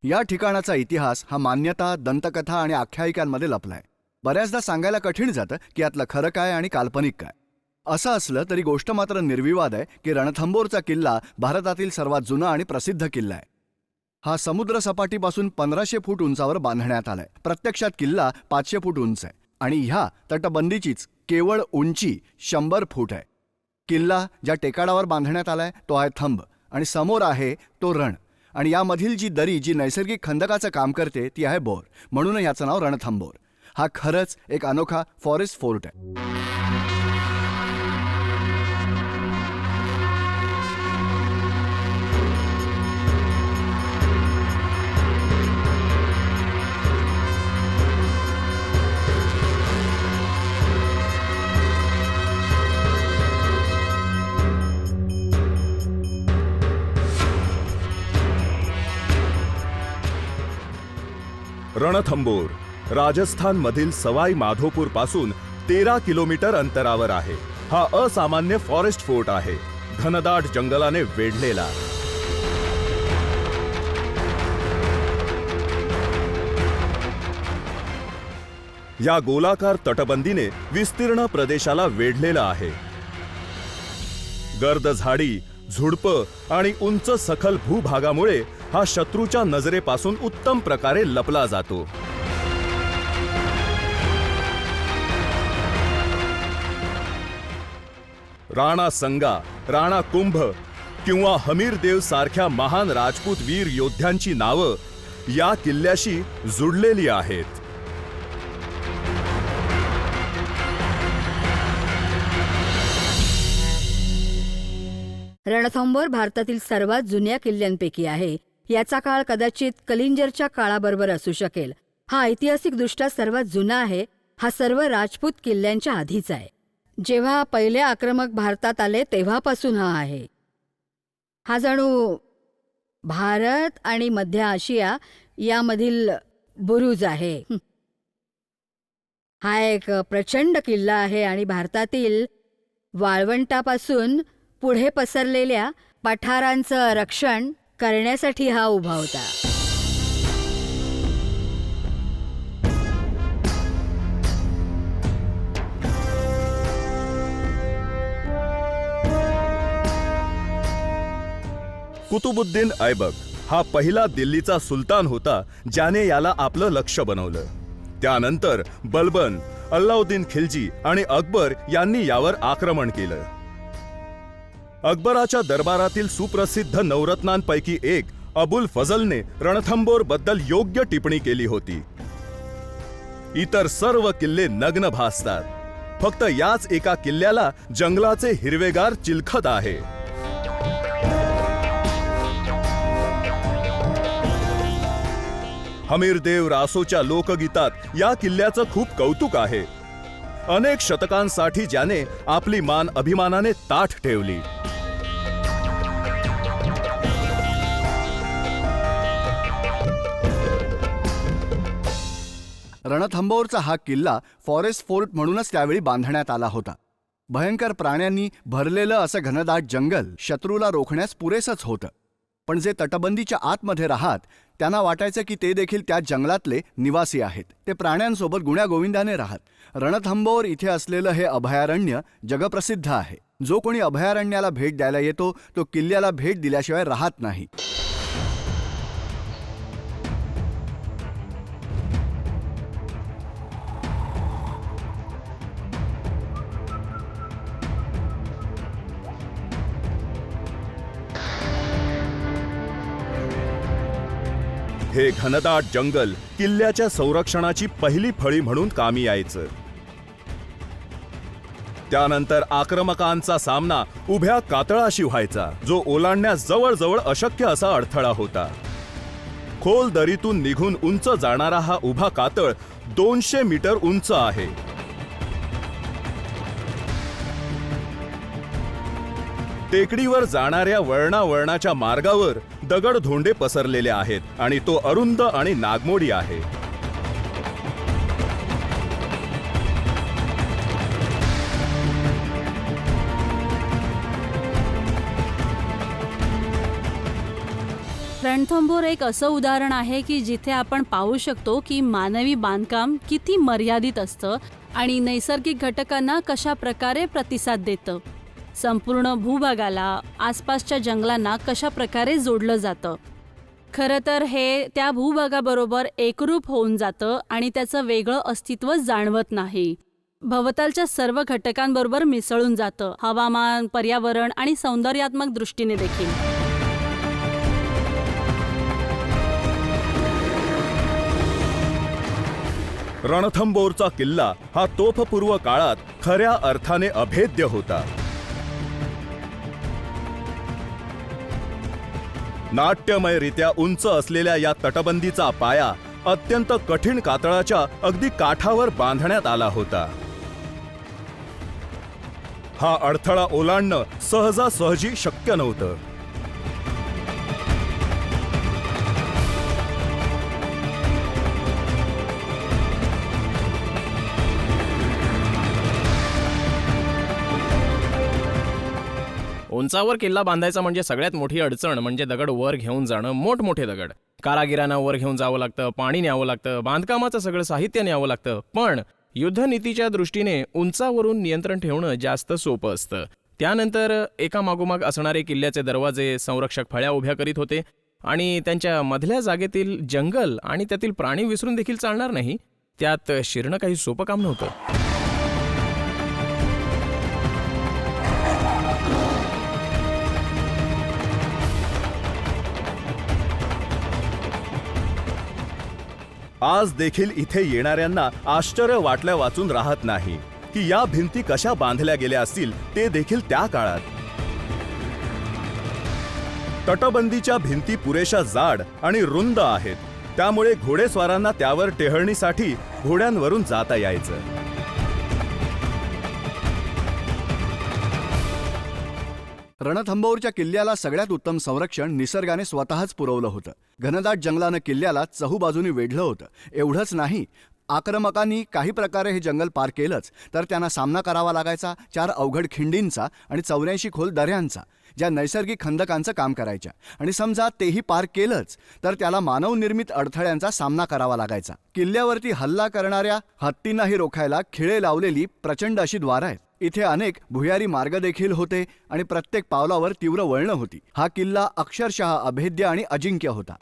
या ठिकाणाचा इतिहास हा मान्यता, दंतकथा आणि आख्यायिकांमध्ये लपलाय. बऱ्याचदा सांगायला कठीण जातं की यातलं खरं काय आणि काल्पनिक काय. असं असलं तरी गोष्ट मात्र निर्विवाद आहे की रणथंबोरचा किल्ला भारतातील सर्वात जुना आणि प्रसिद्ध किल्ला आहे. हा समुद्रसपाटीपासून 1500 फूट उंचावर बांधण्यात आलाय. प्रत्यक्षात किल्ला 500 फूट उंच आहे आणि ह्या तटबंदीचीच केवळ उंची 100 फूट आहे. किल्ला ज्या टेकाडावर बांधण्यात आलाय तो आहे थंब आणि समोर आहे तो रण, आणि यामधील जी दरी जी नैसर्गिक खंदकाचं काम करते ती आहे बोर, म्हणून याचं नाव रणथंबोर. हा खरंच एक अनोखा फॉरेस्ट फोर्ट आहे. रणथंबोर राजस्थानमधील सवाई माधोपूर पासून 13 किलोमीटर अंतरावर आहे. हा असामान्य फॉरेस्ट फोर्ट आहे, घनदाट जंगलाने वेढलेला. या गोलाकार तटबंदीने विस्तीर्ण प्रदेशाला वेढलेला आहे. गर्द झाडी, झुडपं आणि उंच सखल भूभागामुळे हा शत्रूच्या नजरेपासून उत्तम प्रकारे लपला जातो. राणा संगा, राणा कुंभ किंवा हमीरदेव सारख्या महान राजपूत वीर योद्ध्यांची नावं या किल्ल्याशी जुडलेली आहेत. रणथंबोर भारतातील सर्वात जुन्या किल्ल्यांपैकी आहे. याचा काळ कदाचित कलिंजरच्या काळाबरोबर असू शकेल. हा ऐतिहासिकदृष्ट्या सर्वात जुना आहे. हा सर्व राजपूत किल्ल्यांच्या आधीचा आहे. जेव्हा पहिले आक्रमक भारतात आले तेव्हापासून हा आहे. हा जणू भारत आणि मध्य आशिया यामधील बुरुज आहे. हा एक प्रचंड किल्ला आहे आणि भारतातील वाळवंटापासून पुढे पसरलेल्या पठारांचं रक्षण करण्यासाठी हा उभा होता. कुतुबुद्दीन ऐबक हा पहिला दिल्लीचा सुलतान होता ज्याने याला आपलं लक्ष बनवलं. त्यानंतर बलबन, अल्लाउद्दीन खिलजी आणि अकबर यांनी यावर आक्रमण केलं. अकबराच्या दरबारातील सुप्रसिद्ध नवरत्नांपैकी एक अबुल फजलने रणथंबोर बद्दल योग्य टिप्पणी केली होती. इतर सर्व किल्ले नग्न भासतात, फक्त याच एका किल्ल्याला जंगलाचे हिरवेगार चिलखत आहे. हमीरदेव रासोच्या लोकगीतात या किल्ल्याचं खूप कौतुक आहे. अनेक शतकांसाठी ज्याने आपली मान अभिमानाने ताठ ठेवली. रणथंबोरचा हा किल्ला फॉरेस्ट फोर्ट म्हणूनच त्यावेळी बांधण्यात आला होता. भयंकर प्राण्यांनी भरलेलं असं घनदाट जंगल शत्रूला रोखण्यास पुरेसंच होतं. पण जे तटबंदीच्या आतमध्ये राहत त्यांना वाटायचं की ते देखील त्या जंगलातले निवासी आहेत. ते प्राण्यांसोबत गुण्यागोविंदाने राहत. रणथंबोर इथे असलेलं हे अभयारण्य जगप्रसिद्ध आहे. जो कोणी अभयारण्याला भेट द्यायला येतो तो किल्ल्याला भेट दिल्याशिवाय राहत नाही. हे घनदाट जंगल किल्ल्याच्या संरक्षणाची पहिली फळी म्हणून कामी यायचं. त्यानंतर आक्रमकांचा सामना उभ्या कातळाशी व्हायचा, जो ओलांडण्यास जवळजवळ अशक्य असा अडथळा होता. खोल दरीतून निघून उंच जाणारा हा उभा कातळ 200 मीटर उंच आहे. टेकडीवर जाणाऱ्या वळणावळणाच्या मार्गावर दगड धोंडे पसरलेले आहेत आणि तो अरुंद आणि नागमोडी आहे. रणथंभोर एक असं उदाहरण आहे की जिथे आपण पाहू शकतो की मानवी बांधकाम किती मर्यादित असतं आणि नैसर्गिक घटकांना कशा प्रकारे प्रतिसाद देतं. संपूर्ण भूभागाला आसपासच्या जंगलांना कशा प्रकारे जोडलं जातं. खरं तर हे त्या भूभागाबरोबर एकरूप होऊन जातं आणि त्याचं वेगळं अस्तित्व जाणवत नाही. भवतालच्या सर्व घटकांबरोबर मिसळून जातं, हवामान, पर्यावरण आणि सौंदर्यात्मक दृष्टीने देखील. रणथंबोरचा किल्ला हा तोफपूर्व काळात खऱ्या अर्थाने अभेद्य होता. नाट्यमयरित्या उंच असलेल्या या तटबंदीचा पाया अत्यंत कठीण कातळाच्या अगदी काठावर बांधण्यात आला होता. हा अडथळा ओलांडणं सहजासहजी शक्य नव्हतं. उंचावर किल्ला बांधायचा म्हणजे सगळ्यात मोठी अडचण म्हणजे दगड वर घेऊन जाणं. मोठमोठे दगड कारागिरांना वर घेऊन जावं लागतं, पाणी न्यावं लागतं, बांधकामाचं सगळं साहित्य न्यावं लागतं. पण युद्धनीतीच्या दृष्टीने उंचावरून नियंत्रण ठेवणं जास्त सोपं असतं. त्यानंतर एका मागोमाग असणारे किल्ल्याचे दरवाजे संरक्षक फळ्या उभ्या करीत होते आणि त्यांच्या मधल्या जागेतील जंगल आणि त्यातील प्राणी विसरून देखील चालणार नाही. त्यात शिरणं काही सोपं काम नव्हतं. आज देखील इथे येणाऱ्यांना आश्चर्य वाटल्या वाचून राहत नाही की या भिंती कशा बांधल्या गेल्या असतील, ते देखील त्या काळात. तटबंदीच्या भिंती पुरेशा जाड आणि रुंद आहेत, त्यामुळे घोडेस्वारांना त्यावर टेहळणीसाठी घोड्यांवरून जाता यायचं. रणथंबोरच्या किल्ल्याला सगळ्यात उत्तम संरक्षण निसर्गाने स्वतःच पुरवलं होतं. घनदाट जंगलानं किल्ल्याला चहूबाजूनी वेढलं होतं. एवढंच नाही, आक्रमकांनी काही प्रकारे हे जंगल पार केलंच तर त्यांना सामना करावा लागायचा 4 अवघड खिंडींचा आणि 84 खोल दऱ्यांचा, ज्या नैसर्गिक खंदकांचं काम करायच्या. आणि समजा तेही पार केलंच तर त्याला मानवनिर्मित अडथळ्यांचा सामना करावा लागायचा. किल्ल्यावरती हल्ला करणाऱ्या हत्तींनाही रोखायला खिळे लावलेली प्रचंड अशी द्वारं आहेत. इथे अनेक भुयारी मार्ग देखील होते आणि प्रत्येक पावलावर तीव्र वळणं होती. हा किल्ला अक्षरशः अभेद्य आणि अजिंक्य होता.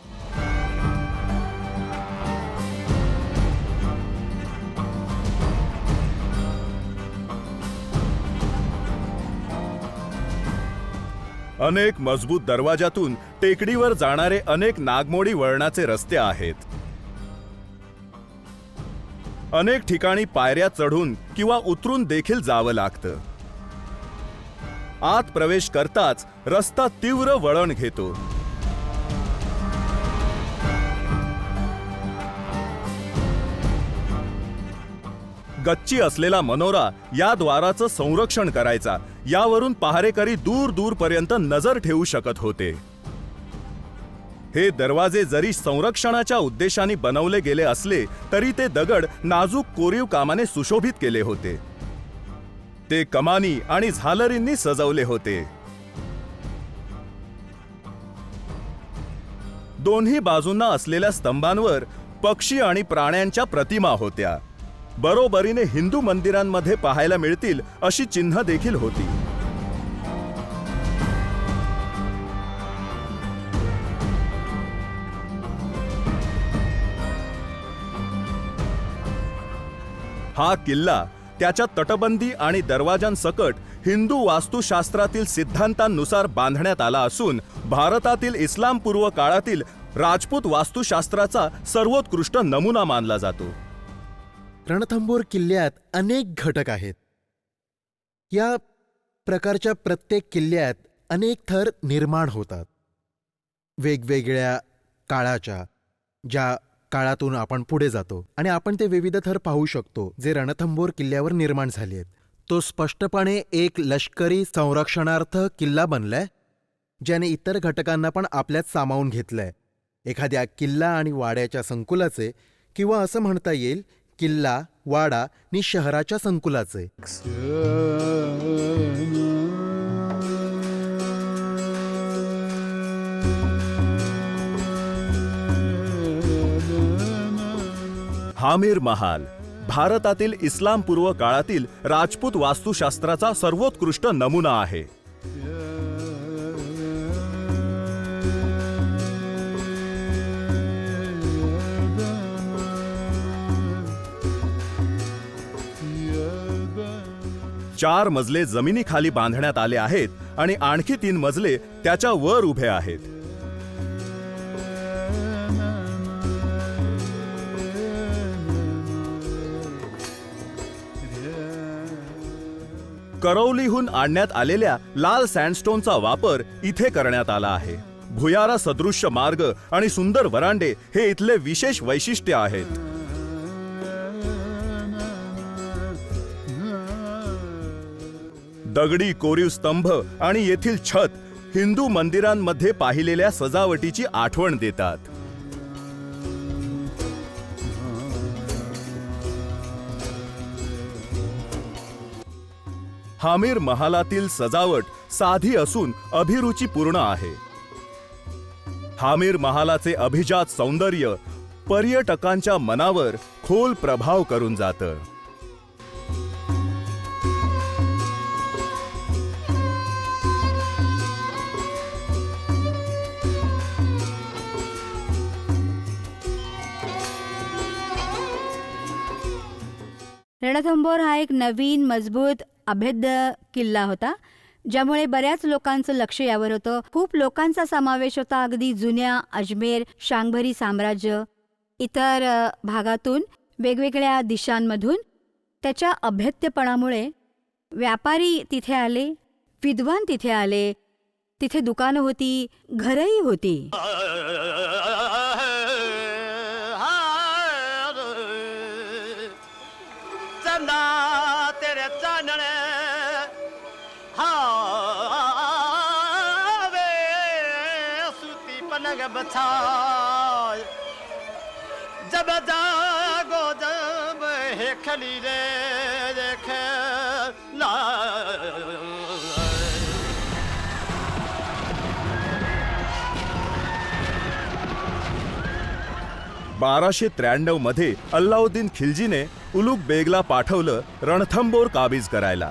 अनेक मजबूत दरवाजातून टेकडीवर जाणारे अनेक नागमोडी वळणाचे रस्ते आहेत. अनेक ठिकाणी पायऱ्या चढून किंवा उतरून देखील जावं लागतं. आत प्रवेश करताच रस्ता तीव्र वळण घेतो. गच्ची असलेला मनोरा या द्वाराचं संरक्षण करायचा. यावरून पहारेकरी दूर दूरपर्यंत नजर ठेवू शकत होते. हे दरवाजे जरी संरक्षणाच्या उद्देशाने बनवले गेले असले तरी ते दगड नाजूक कोरीव कामाने सुशोभित केले होते. ते कमानी आणि झालरींनी सजवले होते. दोन्ही बाजूंना असलेल्या स्तंभांवर पक्षी आणि प्राण्यांच्या प्रतिमा होत्या. बरोबरीने हिंदू मंदिरांमध्ये पाहायला मिळतील अशी चिन्ह देखील होती. हा किल्ला त्याच्या तटबंदी आणि दरवाजांसकट हिंदू वास्तुशास्त्रातील सिद्धांतांनुसार बांधण्यात आला असून भारतातील इस्लामपूर्व काळातील राजपूत वास्तुशास्त्राचा सर्वोत्कृष्ट नमुना मानला जातो. रणथंबोर किल्ल्यात अनेक घटक आहेत. या प्रकारच्या प्रत्येक किल्ल्यात अनेक थर निर्माण होतात. वेगवेगळ्या काळाच्या, ज्या काळातून आपण पुढे जातो आणि आपण ते विविध थर पाहू शकतो जे रणथंबोर किल्ल्यावर निर्माण झाले आहेत. तो स्पष्टपणे एक लष्करी संरक्षणार्थ किल्ला बनलाय, ज्याने इतर घटकांना पण आपल्यात सामावून घेतलंय. एखाद्या किल्ला आणि वाड्याच्या संकुलाचे, किंवा असं म्हणता येईल किल्ला, वाडा नि शहराच्या संकुलाचे. हामीर महाल भारतातील इस्लामपूर्व काळातील राजपूत वास्तुशास्त्राचा सर्वोत्कृष्ट नमुना आहे. चार मजले जमिनीखाली बांधण्यात आले आहेत आणि आणखी 3 मजले त्याच्या वर उभे आहेत. करौलीहून आणण्यात आलेल्या लाल सँडस्टोनचा वापर इथे करण्यात आला आहे. भुयारा सदृश्य मार्ग आणि सुंदर वरांडे हे इथले विशेष वैशिष्ट्य आहेत. दगडी कोरीव स्तंभ आणि येथील छत हिंदू मंदिरांमध्ये पाहिलेल्या सजावटीची आठवण देतात. हामीर महालातील सजावट साधी असून अभिरुचीपूर्ण आहे. हामीर महालाचे अभिजात सौंदर्य पर्यटकांच्या मनावर खोल प्रभाव करून जातं. रणथंबोर हा एक नवीन मजबूत अभेद्य किल्ला होता, ज्यामुळे बऱ्याच लोकांचं लक्ष यावर होतं. खूप लोकांचा समावेश होता, अगदी जुन्या अजमेर शांगभरी साम्राज्य, इतर भागातून, वेगवेगळ्या दिशांमधून. त्याच्या अभेद्यपणामुळे व्यापारी तिथे आले, विद्वान तिथे आले, तिथे दुकानं होती, घरही होती. जब जागो जब हे खली रे देख ला. 1293 मध्ये अल्लाउद्दीन खिल्जीने उलुग बेगला पाठवलं रणथंबोर काबीज करायला.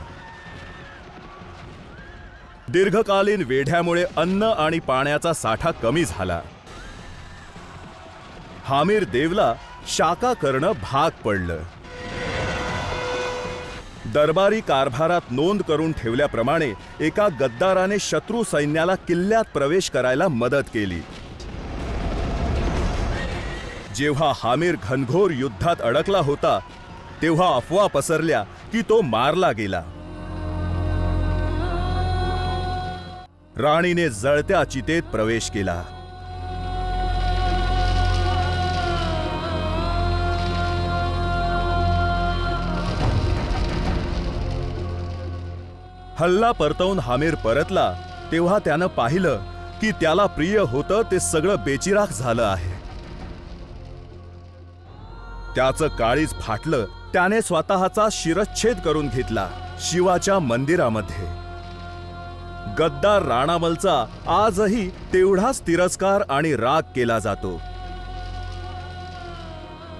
दीर्घकालीन वेढ्यामुळे अन्न आणि पाण्याचा साठा कमी झाला. हामीर देवला शाका करणं भाग पडलं. दरबारी कारभारात नोंद करून ठेवल्याप्रमाणे एका गद्दाराने शत्रू सैन्याला किल्ल्यात प्रवेश करायला मदत केली. जेव्हा हामीर घनघोर युद्धात अडकला होता, तेव्हा अफवा पसरल्या की तो मारला गेला. राणीने जळत्या चितेत प्रवेश केला. हल्ला परतवून हामीर परतला तेव्हा त्यानं पाहिलं की त्याला प्रिय होतं ते सगळं बेचिराख झालं आहे. त्याचं काळीज फाटलं. त्याने स्वतःचा शिरच्छेद करून घेतला शिवाच्या मंदिरामध्ये. गद्दार राणामलचा आजही तेवढाच तिरस्कार आणि राग केला जातो.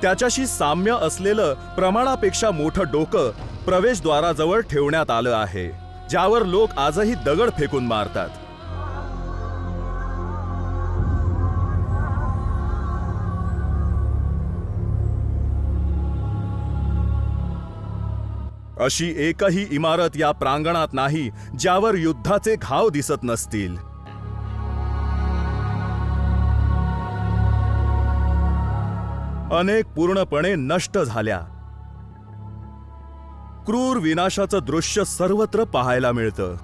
त्याच्याशी साम्य असलेलं प्रमाणापेक्षा मोठं डोकं प्रवेशद्वाराजवळ ठेवण्यात आलं आहे, ज्यावर लोक आजही दगड फेकून मारतात. अशी एकही इमारत या प्रांगणात नाही ज्यावर युद्धाचे घाव दिसत नसतील. अनेक पूर्णपणे नष्ट झाल्या. क्रूर विनाशाचं दृश्य सर्वत्र पाहायला मिळतं.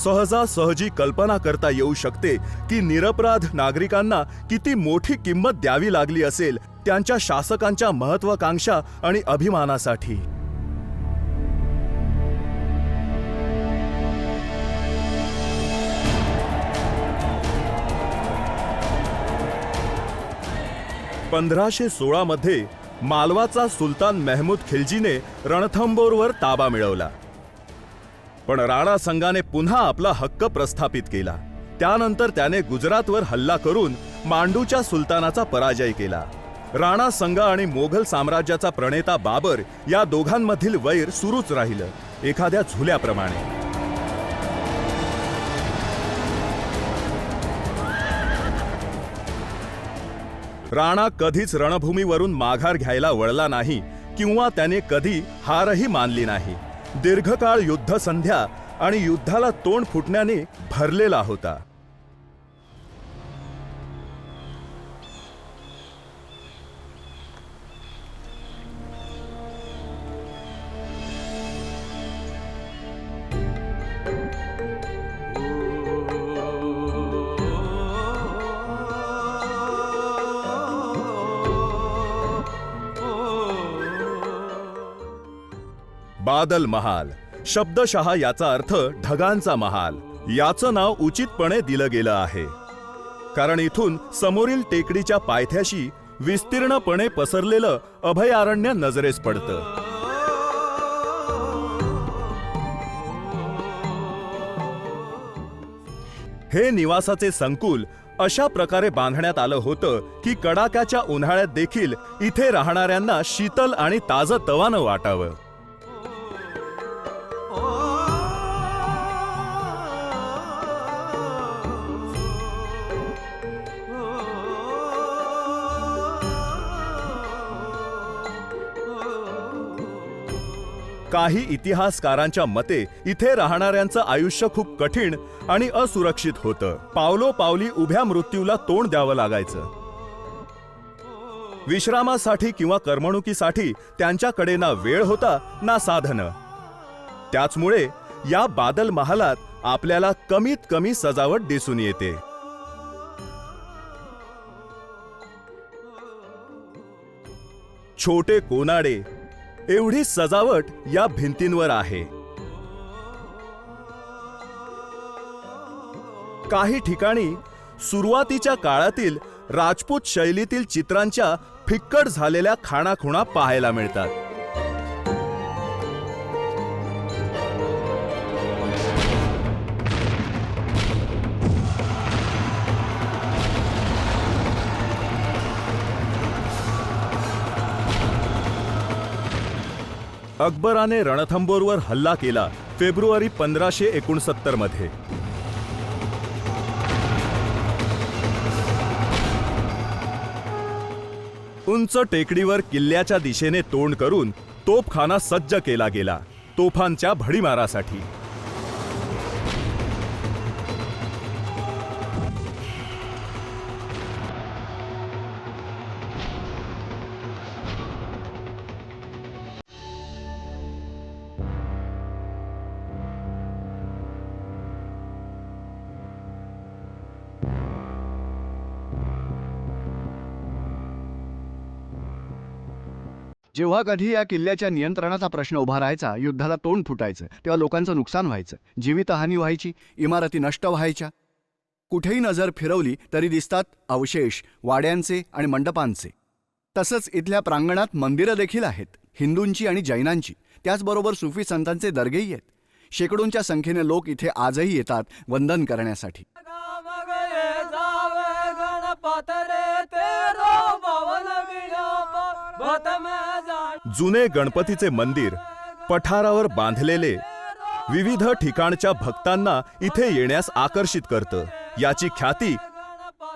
सहजासहजी कल्पना करता येऊ शकते की निरपराध नागरिकांना किती मोठी किंमत द्यावी लागली असेल त्यांच्या शासकांच्या महत्वाकांक्षा आणि अभिमानासाठी. (1516) मध्ये मालवाचा सुलतान महमूद खिल्जीने रणथंबोरवर ताबा मिळवला. पण राणा संगाने पुन्हा आपला हक्क प्रस्थापित केला. त्यानंतर त्याने गुजरातवर हल्ला करून मांडूच्या सुलतानाचा पराजय केला. राणा संगा आणि मोघल साम्राज्याचा प्रणेता बाबर या दोघांमधील वैर सुरूच राहिलं, एखाद्या झुल्याप्रमाणे. राणा कधीच रणभूमीवरून माघार घ्यायला वळला नाही किंवा त्याने कधी हारही मानली नाही. दीर्घकाळ युद्धसंध्या आणि युद्धाला तोंड फुटण्याने भरलेला होता. बादल महाल शब्दशः याचा अर्थ ढगांचा महाल. याचं नाव उचितपणे दिलं गेलं आहे, कारण इथून समोरील टेकडीच्या पायथ्याशी विस्तीर्णपणे पसरलेलं अभयारण्य नजरेस पडतं. हे निवासाचे संकुल अशा प्रकारे बांधण्यात आलं होतं की कडाक्याच्या उन्हाळ्यात देखील इथे राहणाऱ्यांना शीतल आणि ताजतवानं वाटावं. काही इतिहासकारांच्या मते इथे राहणाऱ्यांचं आयुष्य खूप कठीण आणि असुरक्षित होतं. पावलोपावली उभ्या मृत्यूला तोंड द्यावं लागायचं. विश्रामासाठी किंवा करमणुकीसाठी त्यांच्याकडे ना वेळ होता ना साधनं. त्याचमुळे या बादल महालात आपल्याला कमीत कमी सजावट दिसून येते. छोटे कोनाडे एवढी सजावट या भिंतींवर आहे. काही ठिकाणी सुरुवातीच्या काळातील राजपूत शैलीतील चित्रांच्या फिक्कट झालेल्या खाणाखुणा पाहायला मिळतात. अकबराने रणथंबोरवर हल्ला केला फेब्रुवारी 1569 मध्ये. उंच टेकडीवर किल्ल्याच्या दिशेने तोंड करून तोफखाना सज्ज केला गेला तोफांच्या भडीमारासाठी. जेव्हा कधी या किल्ल्याच्या नियंत्रणाचा प्रश्न उभा राहायचा, युद्धाला तोंड फुटायचं, तेव्हा लोकांचं नुकसान व्हायचं, जीवितहानी व्हायची, इमारती नष्ट व्हायच्या. कुठेही नजर फिरवली तरी दिसतात अवशेष वाड्यांचे आणि मंडपांचे. तसंच इथल्या प्रांगणात मंदिरं देखील आहेत, हिंदूंची आणि जैनांची. त्याचबरोबर सुफी संतांचे दर्गेही आहेत. शेकडोंच्या संख्येने लोक इथे आजही येतात वंदन करण्यासाठी. जुने गणपतीचे मंदिर पठारावर बांधलेले विविध ठिकाणच्या भक्तांना इथे येण्यास आकर्षित करतं. याची ख्याती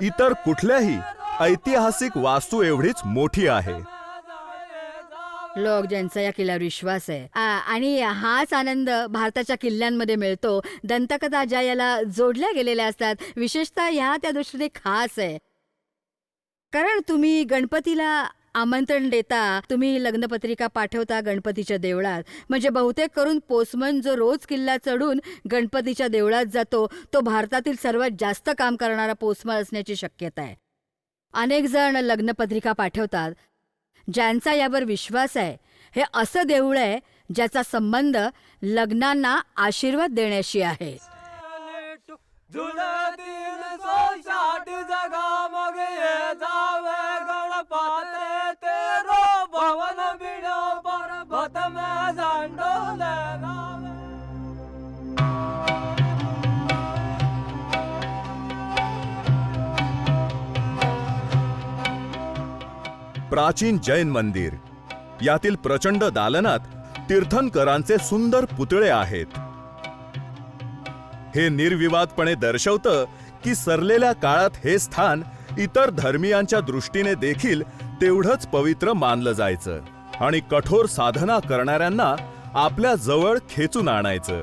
इतर कुठल्याही ऐतिहासिक वास्तू एवढीच मोठी आहे. लोक ज्यांचा या किल्ल्यावर विश्वास आहे आणि हाच आनंद भारताच्या किल्ल्यांमध्ये मिळतो. दंतकथा ज्या याला जोडल्या गेलेल्या असतात, विशेषतः ह्या त्या दृष्टीने खास आहे. कारण तुम्ही गणपतीला आमंत्रण देता, तुम्ही लग्नपत्रिका पाठवता गणपतीच्या देवळात. म्हणजे बहुतेक करून पोस्टमन जो रोज किल्ला चढून गणपतीच्या देवळात जातो, तो भारतातील सर्वात जास्त काम करणारा पोस्टमन असण्याची शक्यता आहे. अनेक जण लग्नपत्रिका पाठवतात ज्यांचा यावर विश्वास आहे. हे असं देऊळ आहे ज्याचा संबंध लग्नांना आशीर्वाद देण्याशी आहे. प्राचीन जैन मंदिर. यातील प्रचंड दालनात तीर्थंकरांचे सुंदर पुतळे आहेत. हे निर्विवादपणे दर्शवतं की सरलेल्या काळात हे स्थान इतर धर्मियांच्या दृष्टीने देखील तेवढंच पवित्र मानलं जायचं आणि कठोर साधना करणाऱ्यांना आपल्या जवळ खेचून आणायचं.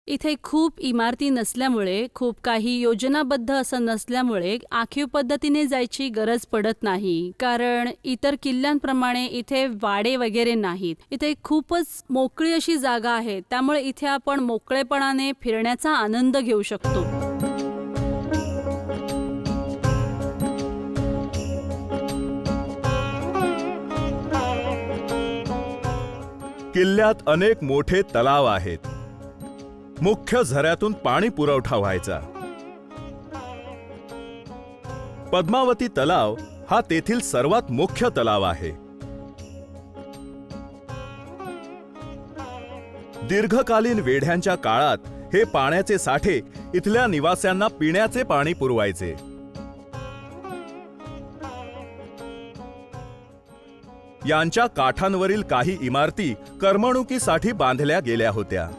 इथे खूप इमारती नसल्यामुळे, खूप काही योजनाबद्ध असं नसल्यामुळे आखीव पद्धतीने जायची गरज पडत नाही. कारण इतर किल्ल्यांप्रमाणे इथे वाडे वगैरे नाहीत. इथे खूपच मोकळी अशी जागा आहे, त्यामुळे इथे आपण मोकळेपणाने फिरण्याचा आनंद घेऊ शकतो. किल्ल्यात अनेक मोठे तलाव आहेत. मुख्य झऱ्यातून पाणी पुरवठा व्हायचा. पद्मावती तलाव हा तेथील सर्वात मुख्य तलाव आहे. दीर्घकालीन वेढ्यांच्या काळात हे पाण्याचे साठे इथल्या निवास्यांना पिण्याचे पाणी पुरवायचे. यांच्या काठांवरील काही इमारती करमणुकीसाठी बांधल्या गेल्या होत्या.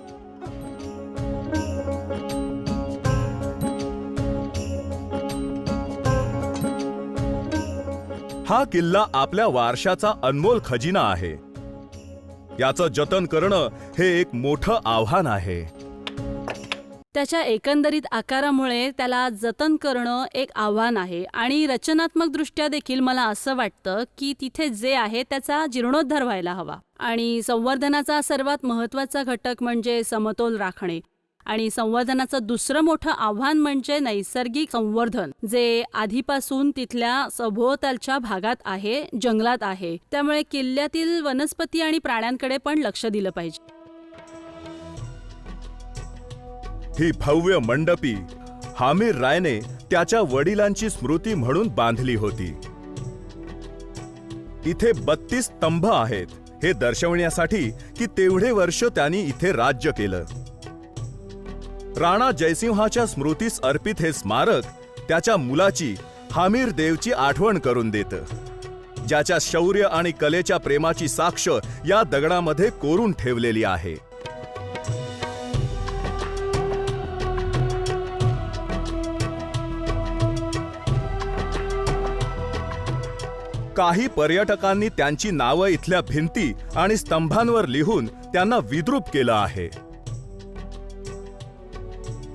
हा किल्ला आपल्या वारशाचा अनमोल खजिना आहे. याचं जतन करणं हे एक मोठं आव्हान आहे. त्याच्या एकंदरीत आकारामुळे त्याला जतन करणं एक आव्हान आहे आणि रचनात्मकदृष्ट्या देखील मला असं वाटतं की तिथे जे आहे त्याचा जीर्णोद्धार व्हायला हवा. आणि संवर्धनाचा सर्वात महत्त्वाचा घटक म्हणजे समतोल राखणे. आणि संवर्धनाचं दुसरं मोठं आव्हान म्हणजे नैसर्गिक संवर्धन, जे आधीपासून तिथल्या सभोवतालच्या भागात आहे, जंगलात आहे. त्यामुळे किल्ल्यातील वनस्पती आणि प्राण्यांकडे पण लक्ष दिलं पाहिजे. ही भव्य मंडपी हामीर रायने त्याच्या वडिलांची स्मृती म्हणून बांधली होती. इथे 32 स्तंभ आहेत, हे दर्शवण्यासाठी की तेवढे वर्ष त्यांनी इथे राज्य केलं. राणा जयसिंहाच्या स्मृतीस अर्पित हे स्मारक त्याच्या मुलाची हामीर देवची आठवण करून देतं, ज्याच्या शौर्य आणि कलेच्या प्रेमाची साक्ष या दगडामध्ये कोरून ठेवलेली आहे. काही पर्यटकांनी त्यांची नावं इथल्या भिंती आणि स्तंभांवर लिहून त्यांना विद्रूप केलं आहे.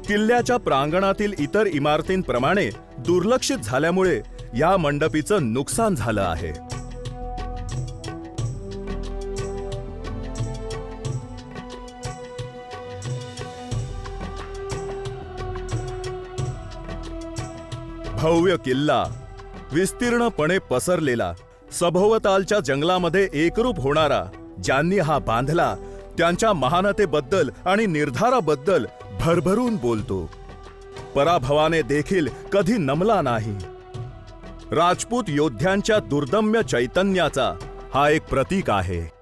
किल्ल्याच्या प्रांगणातील इतर इमारतींप्रमाणे दुर्लक्षित झाल्यामुळे या मंडपीचं नुकसान झालं आहे. भव्य किल्ला, विस्तीर्णपणे पसरलेला, सभोवतालच्या जंगलामध्ये एकरूप होणारा, ज्यांनी हा बांधला त्यांच्या महानतेबद्दल आणि निर्धाराबद्दल भरभरून बोलतो. पराभवाने देखील कधी नमला नाही. राजपूत योद्ध्यांच्या दुर्दम्य चैतन्याचा हा एक प्रतीक आहे.